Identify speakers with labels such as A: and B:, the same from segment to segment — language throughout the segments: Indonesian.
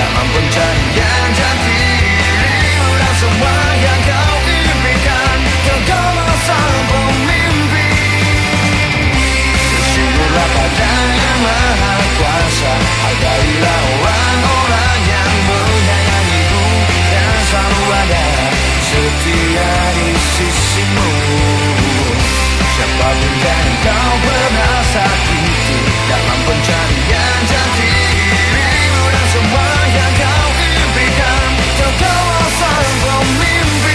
A: dalam pencarian jati dirimu dan semua yang kau impikan. Kau sang pemimpi, bersyukurlah pada Yang Maha Kuasa. Hargailah orang-orang yang menyayangimu dan selalu ada setia di sisimu. Siapapun yang kau pernah sakiti dalam pencarian jati dirimu dan semua yang kau impikan. Kau sang pemimpi.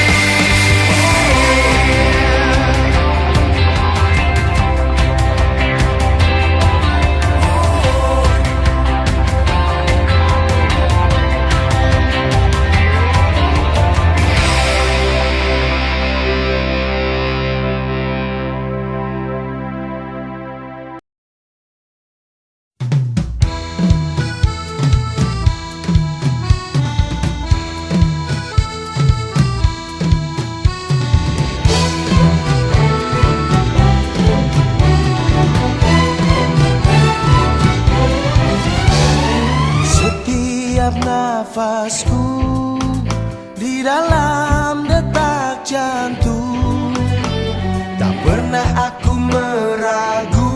B: Nafasku di dalam detak jantung, tak pernah aku meragu,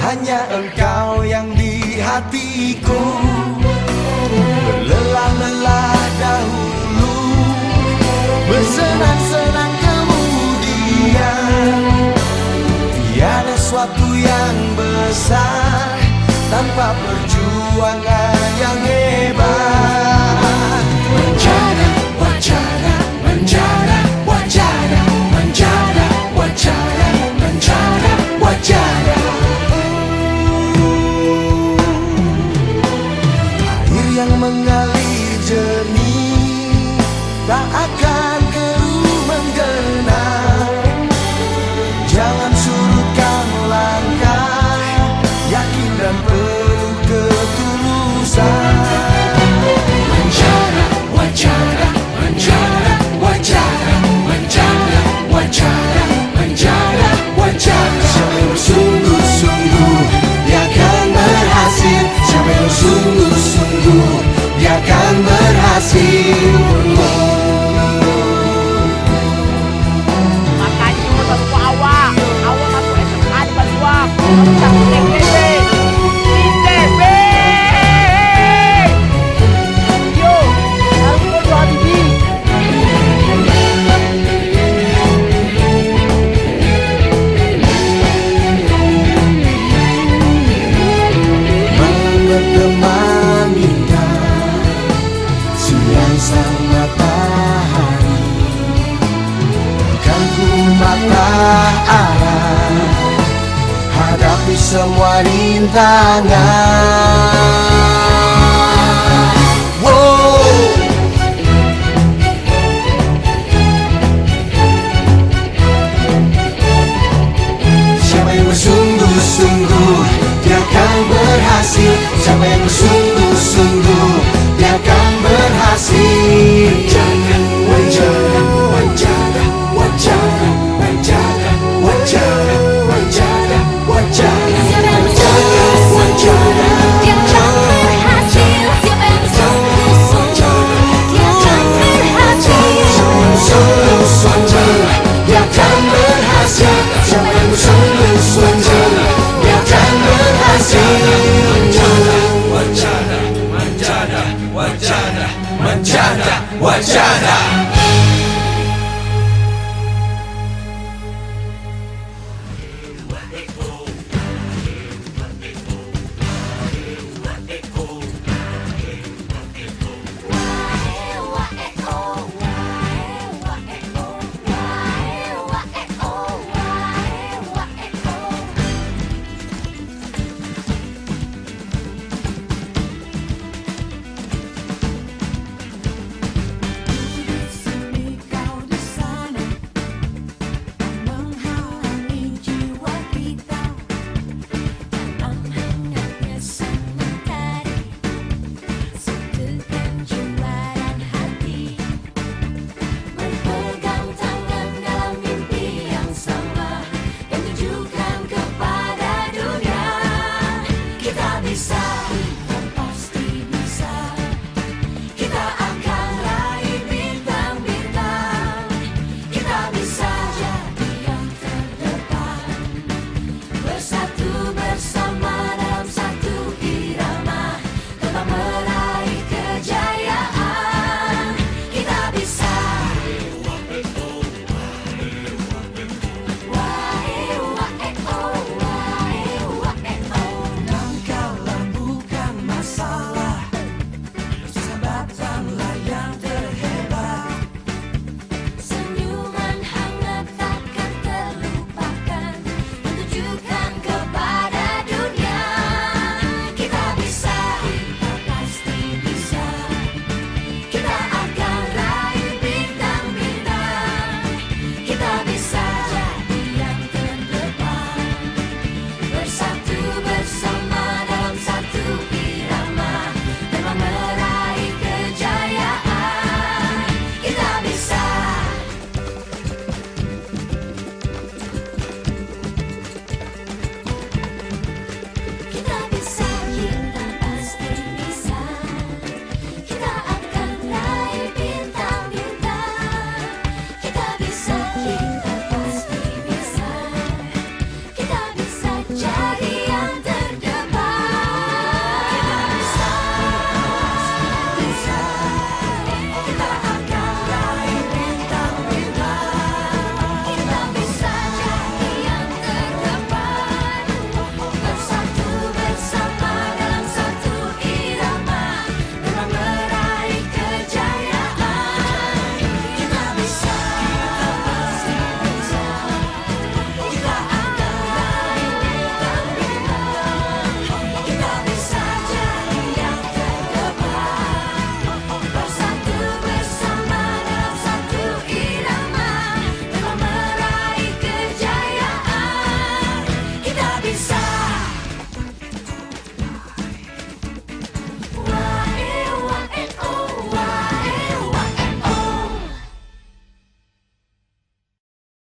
B: hanya engkau yang di hatiku. Berlelah-lelah dahulu, bersenang-senang kemudian, tiada suatu yang besar tanpa perjuangan yang hebat. Menjana, wajana, menjana, wajana, menjana, wajana, menjana, wajana. Air yang mengalir jernih tak akan keruh menggenang. Jangan surutkan langkah, yakin dan penuh ketulusan. Menjana, wajana, menjana, wajana, menjana, wajana, menjana, wajana. Siapa yang bersungguh-sungguh dia akan berhasil. Siapa yang bersungguh-sungguh dia akan berhasil.
C: Makanya cuma bantu awak masuk SMA di Batuang. Kamu tak TTB. TTB. Yo, harus kau jual bibi.
B: Malam berteman indah, siang sang matahari, kan ku mata arah hadapi semua rintangan. Wow. Siapa yang bersungguh-sungguh dia akan berhasil. Siapa yang bersungguh-sungguh dia akan berhasil. Wajana, wajana, wajana, wajana, wajana, wajana, wajana, wajana,
D: Dia akan berhasil. Siapa yang bersungguh-sungguh dia akan berhasil.
B: dia akan berhasil. Siapa yang bersungguh-sungguh dia akan berhasil.
A: Wajana, wajana, wajana, wajana, wajana.